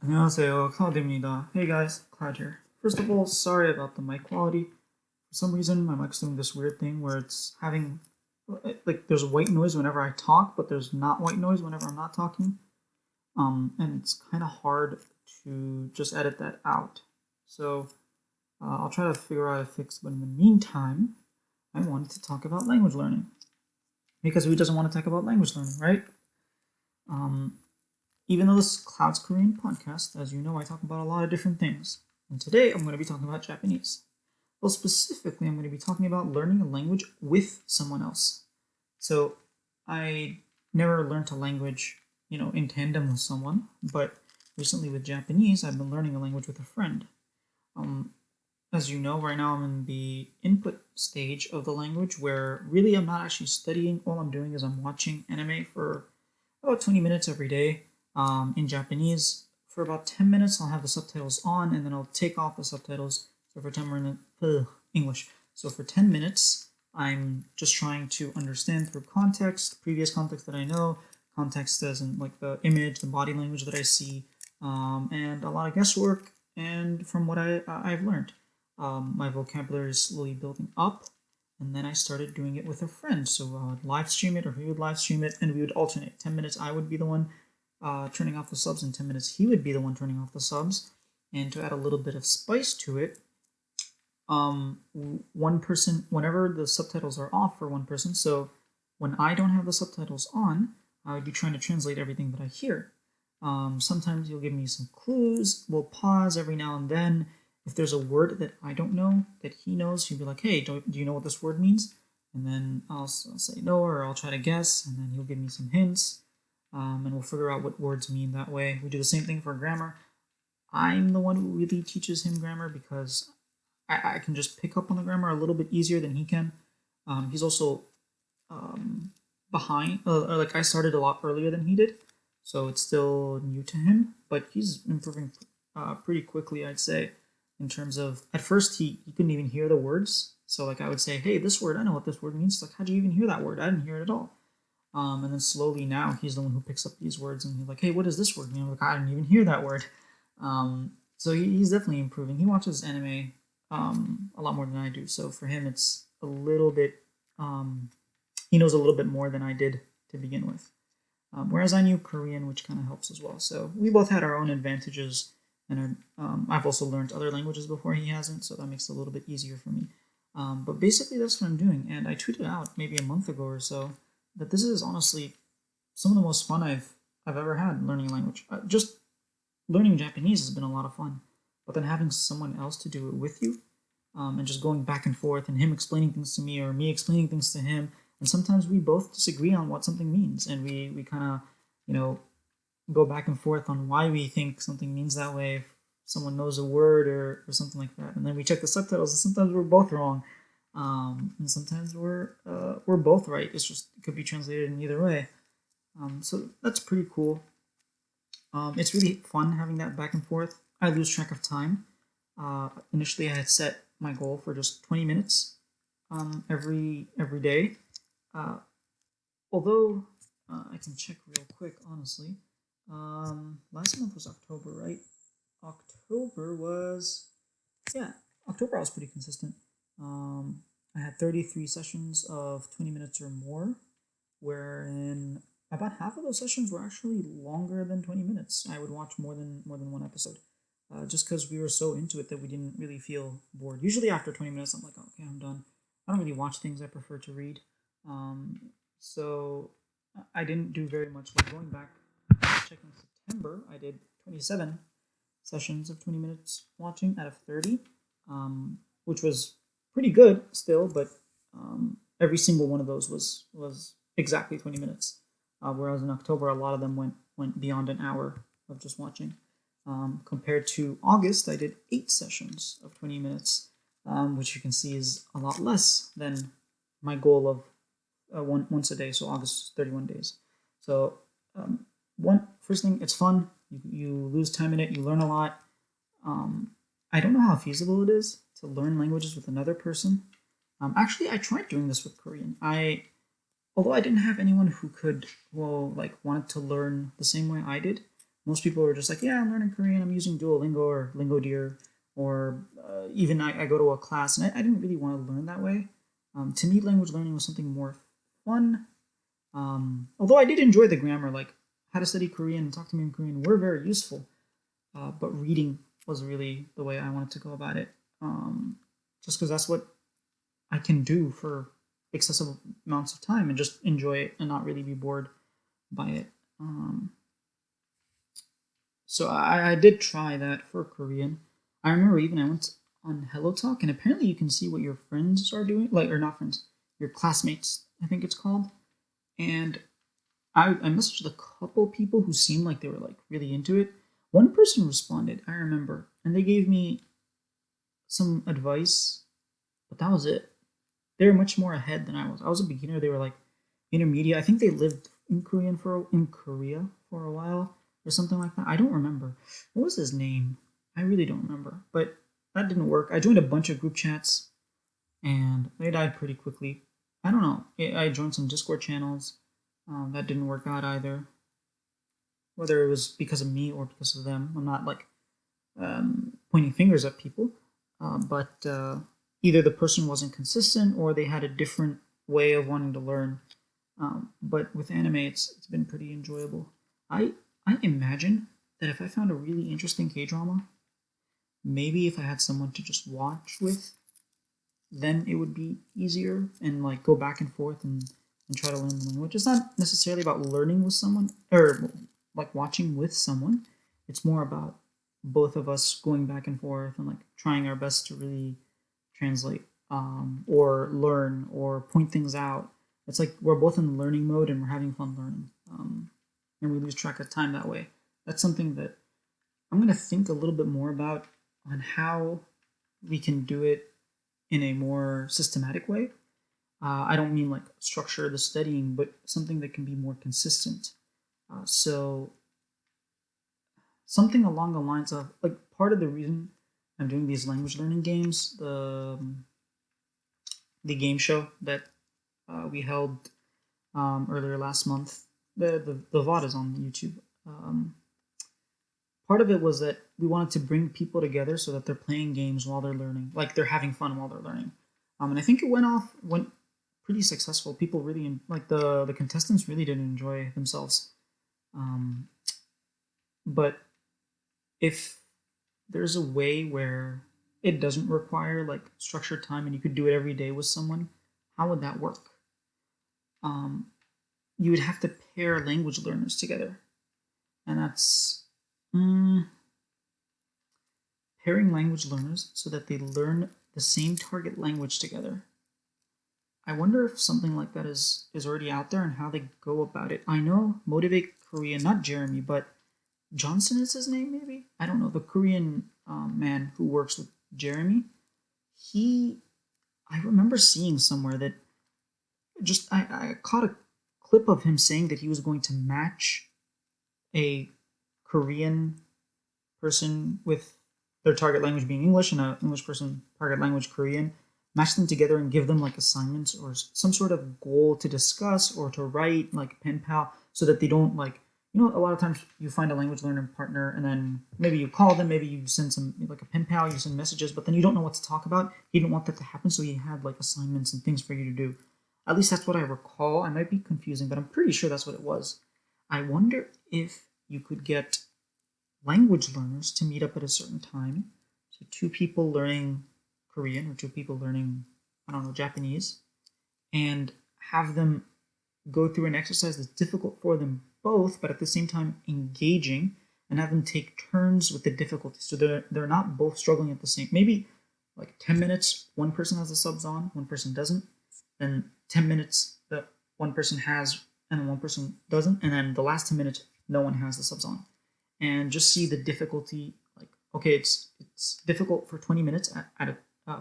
안녕하세요, Cloud입니다. Hey guys, Cloud here. First of all, sorry about the mic quality. For some reason, my mic's doing this weird thing where it's having, like, there's white noise whenever I talk, but there's not white noise whenever I'm not talking. And it's kind of hard to just edit that out. So I'll try to figure out a fix. But in the meantime, I wanted to talk about language learning because who doesn't want to talk about language learning, right? Um, Even though this is Cloud's Korean podcast, as you know, I talk about a lot of different things. And today I'm going to be talking about Japanese. Well, specifically, I'm going to be talking about learning a language with someone else. So I never learned a language, in tandem with someone, but recently with Japanese, I've been learning a language with a friend. Um, as you know, right now I'm in the input stage of the language where really I'm not actually studying. All I'm doing is I'm watching anime for about 20 minutes every day in Japanese. For about 10 minutes, I'll have the subtitles on, and then I'll take off the subtitles. So for 10 minutes, English. So for 10 minutes, I'm just trying to understand through context, previous context that I know, context as in like the image, the body language that I see, and a lot of guesswork. And from what I've learned, my vocabulary is slowly building up. And then I started doing it with a friend. So I would live stream it, or he would live stream it, and we would alternate. 10 minutes, I would be the one turning off the subs, and 10 minutes, he would be the one turning off the subs. And to add a little bit of spice to it, one person, whenever the subtitles are off for one person, so when I don't have the subtitles on, I would be trying to translate everything that I hear. Sometimes you'll give me some clues. We'll pause every now and then. If there's a word that I don't know that he knows, he'll be like, "Hey, do you know what this word means?" And then I'll say no, or I'll try to guess, and then he'll give me some hints, and we'll figure out what words mean that way. We do the same thing for grammar. I'm the one who really teaches him grammar because I can just pick up on the grammar a little bit easier than he can. He's also behind, or like I started a lot earlier than he did, so it's still new to him, but he's improving pretty quickly, I'd say, in terms of, at first he couldn't even hear the words. So like I would say, "Hey, this word, I know what this word means." He's like, "How'd you even hear that word? I didn't hear it at all." And then slowly now he's the one who picks up these words, and he's like, "Hey, what does this word mean?" I'm like, "I didn't even hear that word." So he's definitely improving. He watches anime a lot more than I do. So for him, it's a little bit, he knows a little bit more than I did to begin with. Whereas I knew Korean, which kind of helps as well. So we both had our own advantages, and I've also learned other languages before he hasn't, so that makes it a little bit easier for me. But basically, that's what I'm doing. And I tweeted out maybe a month ago or so that this is honestly some of the most fun I've ever had learning a language. Just learning Japanese has been a lot of fun, but then having someone else to do it with you, and just going back and forth, and him explaining things to me or me explaining things to him, and sometimes we both disagree on what something means, and we kind of go back and forth on why we think something means that way. If someone knows a word or something like that, and then we check the subtitles, and sometimes we're both wrong, and sometimes we're both right. It's just, it could be translated in either way. So that's pretty cool. It's really fun having that back and forth. I lose track of time. Initially, I had set my goal for just 20 minutes every day. Uh, Although I can check real quick, honestly. Last month was October, right? October was, yeah, October I was pretty consistent. I had 33 sessions of 20 minutes or more, wherein about half of those sessions were actually longer than 20 minutes. I would watch more than one episode, just because we were so into it that we didn't really feel bored. Usually after 20 minutes, I'm like, "Oh, okay, I'm done." I don't really watch things. I prefer to read. So I didn't do very much. Like going back, checking September, I did 27 sessions of 20 minutes watching out of 30, which was pretty good still, but every single one of those was exactly 20 minutes. Whereas in October, a lot of them went beyond an hour of just watching. Compared to August, I did 8 sessions of 20 minutes, which you can see is a lot less than my goal of once a day. So August is 31 days. So first thing, it's fun. You lose time in it. You learn a lot. I don't know how feasible it is to learn languages with another person. Actually, I tried doing this with Korean. Although I didn't have anyone who wanted to learn the same way I did, Most people are just like, yeah, I'm learning Korean. I'm using Duolingo or Lingodeer, or even I go to a class, and I didn't really want to learn that way. To me, language learning was something more fun. Although I did enjoy the grammar, like how to study Korean and talk to me in Korean were very useful. But reading was really the way I wanted to go about it. Just because that's what I can do for excessive amounts of time and just enjoy it and not really be bored by it. So I did try that for Korean. I remember even I went on Hello Talk, and apparently you can see what your friends are doing, like, or not friends, your classmates, I think it's called. And I messaged a couple people who seemed like they were like really into it. One person responded, I remember, and they gave me some advice, but that was it. They were much more ahead than I was. I was a beginner. They were like intermediate. I think they lived in Korea for a while or something like that. I don't remember. What was his name? I really don't remember. But that didn't work. I joined a bunch of group chats and they died pretty quickly. I don't know. I joined some Discord channels. That didn't work out either. Whether it was because of me or because of them, I'm not like pointing fingers at people, but either the person wasn't consistent or they had a different way of wanting to learn. But with anime, it's been pretty enjoyable. I imagine that if I found a really interesting K drama, maybe if I had someone to just watch with, then it would be easier and like go back and forth and try to learn the language. It's not necessarily about learning with someone or like watching with someone. It's more about both of us going back and forth and like trying our best to really translate or learn or point things out. It's like we're both in learning mode and we're having fun learning, and we lose track of time that way. That's something that I'm going to think a little bit more about on how we can do it in a more systematic way. I don't mean like structure the studying, but something that can be more consistent. So something along the lines of like part of the reason I'm doing these language learning games, the game show that we held earlier last month. The VOD is on YouTube. Part of it was that we wanted to bring people together so that they're playing games while they're learning, like they're having fun while they're learning. And I think it went pretty successful. People really like the contestants really did enjoy themselves. But if there's a way where it doesn't require like structured time and you could do it every day with someone, how would that work? You would have to pair language learners together, and that's pairing language learners so that they learn the same target language together. I wonder if something like that is already out there and how they go about it. I know Motivate Korean, not Jeremy, but Johnson is his name, maybe? I don't know. The Korean man who works with Jeremy, I remember seeing somewhere that I caught a clip of him saying that he was going to match a Korean person with their target language being English and an English person target language Korean, match them together and give them like assignments or some sort of goal to discuss or to write, like pen pal, so that they don't like, a lot of times you find a language learner partner and then maybe you call them, maybe you send some like a pen pal, you send messages, but then you don't know what to talk about. He didn't want that to happen, so he had like assignments and things for you to do. At least that's what I recall. I might be confusing, but I'm pretty sure that's what it was. I wonder if you could get language learners to meet up at a certain time. So 2 people learning Korean or 2 people learning, I don't know, Japanese, and have them go through an exercise that's difficult for them both, but at the same time engaging, and have them take turns with the difficulty. So they're not both struggling at the same. Maybe like 10 minutes, one person has the subs on, one person doesn't. Then 10 minutes that one person has and then one person doesn't, and then the last 10 minutes no one has the subs on, and just see the difficulty. Like, okay, it's difficult for 20 minutes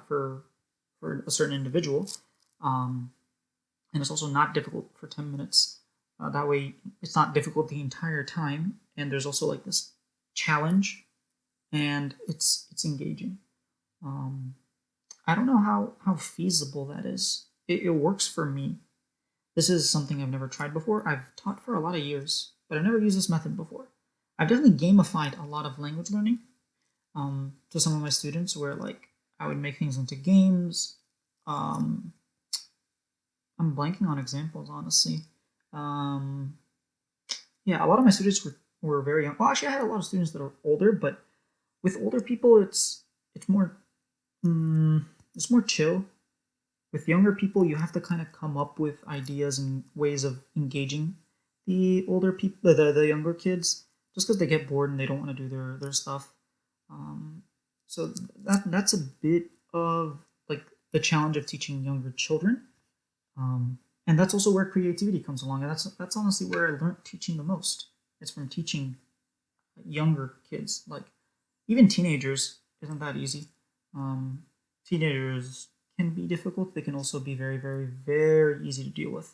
for a certain individual, and it's also not difficult for 10 minutes. That way, it's not difficult the entire time, and there's also like this challenge, and it's engaging. I don't know how feasible that is. It works for me. This is something I've never tried before. I've taught for a lot of years, but I've never used this method before. I've definitely gamified a lot of language learning to some of my students, where like I would make things into games. Um, I'm blanking on examples, honestly. Um, yeah, a lot of my students were very young. Well, actually, I had a lot of students that are older, but with older people, it's more mm, it's more chill. With younger people, you have to kind of come up with ideas and ways of engaging the older people, the younger kids, just because they get bored and they don't want to do their stuff. Um, so that's a bit of like the challenge of teaching younger children, and that's also where creativity comes along. And that's honestly where I learned teaching the most. It's from teaching younger kids, like even teenagers. Isn't that easy? Um, Teenagers can be difficult. They can also be very, very, very easy to deal with.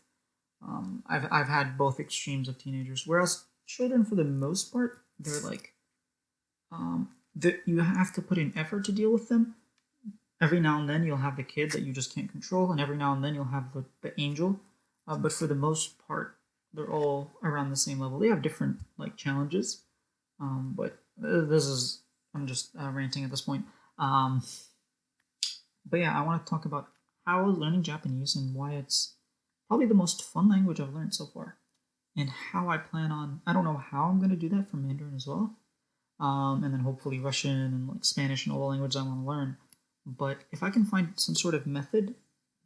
I've had both extremes of teenagers, whereas children, for the most part, they're like you have to put in effort to deal with them. Every now and then you'll have the kid that you just can't control, and every now and then you'll have the angel. But for the most part, they're all around the same level. They have different like challenges, but this is I'm just ranting at this point. Um, but yeah, I want to talk about how learning Japanese and why it's probably the most fun language I've learned so far, and how I plan on. I don't know how I'm going to do that for Mandarin as well, and then hopefully Russian and like Spanish and all the languages I want to learn. But if I can find some sort of method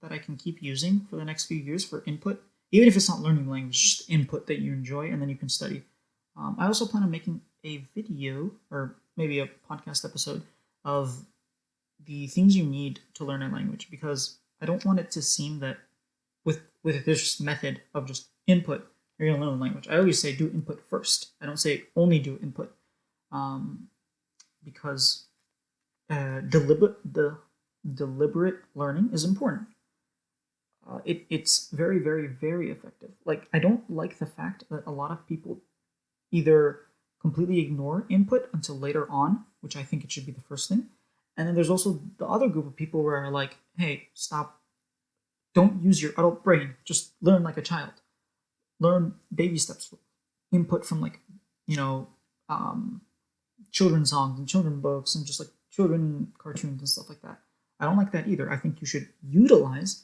that I can keep using for the next few years for input, even if it's not learning language, just input that you enjoy and then you can study. I also plan on making a video or maybe a podcast episode of the things you need to learn a language, because I don't want it to seem that with this method of just input you're going to learn a language. I always say do input first. I don't say only do input, um, because deliberate learning is important. It's very, very, very effective. Like, I don't like the fact that a lot of people either completely ignore input until later on, which I think it should be the first thing. And then there's also the other group of people where are like, hey, stop, don't use your adult brain, just learn like a child. Learn baby steps, input from like, you know, um, children's songs and children's books and just like children cartoons and stuff like that. I don't like that either. I think you should utilize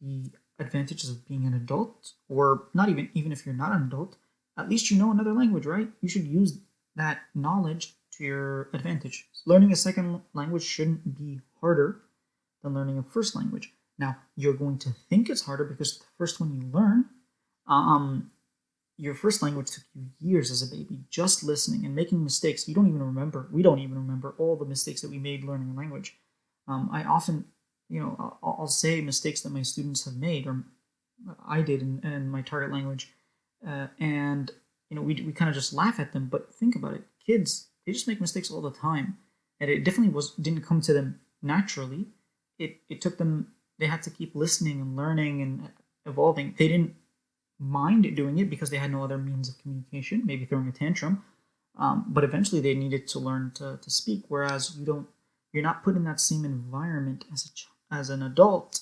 the advantages of being an adult, or not even if you're not an adult, at least you know another language, right? You should use that knowledge to your advantage. Learning a second language shouldn't be harder than learning a first language. Now, you're going to think it's harder because the first one you learn, your first language took you years as a baby, just listening and making mistakes. You don't even remember. We don't even remember all the mistakes that we made learning a language. I often, I'll say mistakes that my students have made, or I did in my target language, and we kind of just laugh at them. But think about it, kids, they just make mistakes all the time, and it definitely didn't come to them naturally. It took them. They had to keep listening and learning and evolving. They didn't mind doing it because they had no other means of communication, maybe throwing a tantrum. But eventually they needed to learn to speak, whereas you're not put in that same environment as an adult,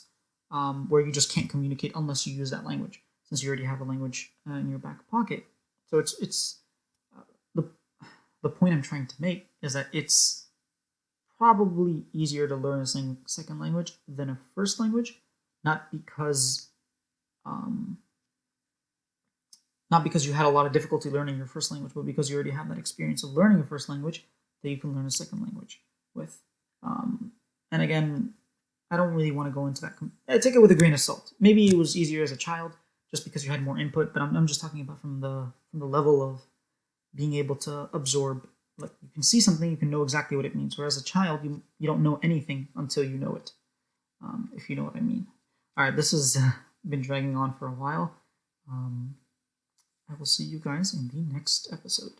where you just can't communicate unless you use that language, since you already have a language in your back pocket. So it's the the point I'm trying to make is that it's probably easier to learn a second language than a first language, not because um, not because you had a lot of difficulty learning your first language, but because you already have that experience of learning a first language that you can learn a second language with. And again, I don't really want to go into that. Take it with a grain of salt. Maybe it was easier as a child just because you had more input, but I'm just talking about from the level of being able to absorb. Like, you can see something, you can know exactly what it means. Whereas a child, you don't know anything until you know it. If you know what I mean. All right, this has been dragging on for a while. I will see you guys in the next episode.